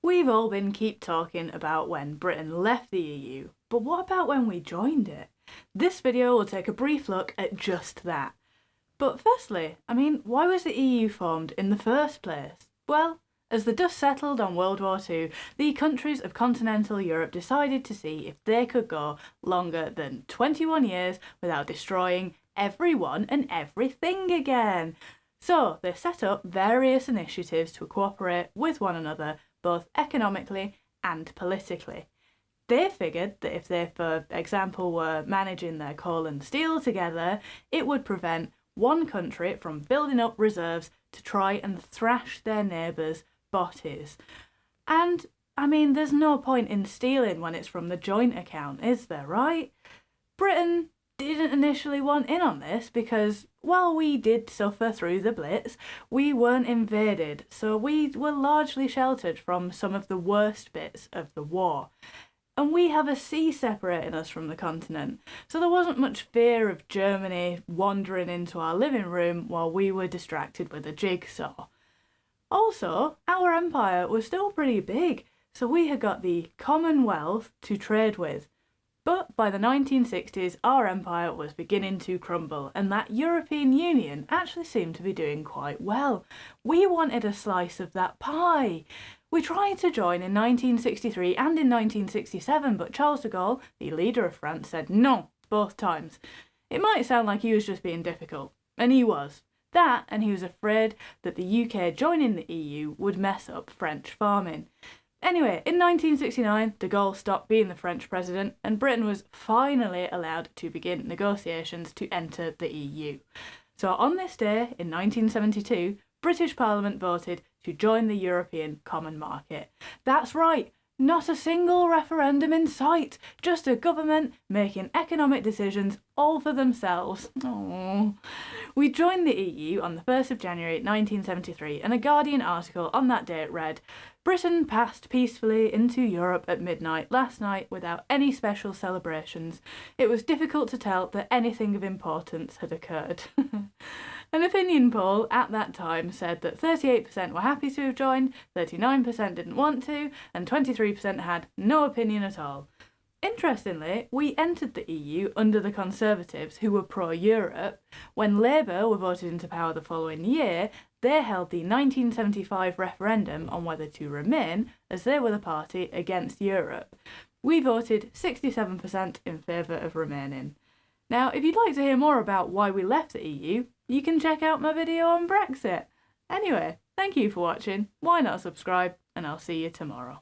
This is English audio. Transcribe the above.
We've all been keep talking about when Britain left the EU, but what about when we joined it? This video will take a brief look at just that. But firstly, why was the EU formed in the first place? Well, as the dust settled on World War II, the countries of continental Europe decided to see if they could go longer than 21 years without destroying everyone and everything again. So they set up various initiatives to cooperate with one another, both economically and politically. They figured that if they, for example, were managing their coal and steel together, it would prevent one country from building up reserves to try and thrash their neighbours' botties. And, there's no point in stealing when it's from the joint account, is there, right? Britain didn't initially want in on this because, while we did suffer through the Blitz, we weren't invaded, so we were largely sheltered from some of the worst bits of the war. And we have a sea separating us from the continent, so there wasn't much fear of Germany wandering into our living room while we were distracted with a jigsaw. Also, our empire was still pretty big, so we had got the Commonwealth to trade with. But by the 1960s, our empire was beginning to crumble, and that European Union actually seemed to be doing quite well. We wanted a slice of that pie. We tried to join in 1963 and in 1967, but Charles de Gaulle, the leader of France, said no both times. It might sound like he was just being difficult, and he was. That, and he was afraid that the UK joining the EU would mess up French farming. Anyway, in 1969, de Gaulle stopped being the French president, and Britain was finally allowed to begin negotiations to enter the EU. So on this day, in 1972, British Parliament voted to join the European Common Market. That's right, not a single referendum in sight, just a government making economic decisions all for themselves. Aww. We joined the EU on the 1st of January 1973, and a Guardian article on that day read, "Britain passed peacefully into Europe at midnight last night without any special celebrations. It was difficult to tell that anything of importance had occurred." An opinion poll at that time said that 38% were happy to have joined, 39% didn't want to, and 23% had no opinion at all. Interestingly, we entered the EU under the Conservatives, who were pro-Europe. When Labour were voted into power the following year, they held the 1975 referendum on whether to remain, as they were the party against Europe. We voted 67% in favour of remaining. Now, if you'd like to hear more about why we left the EU, you can check out my video on Brexit. Anyway, thank you for watching, why not subscribe, and I'll see you tomorrow.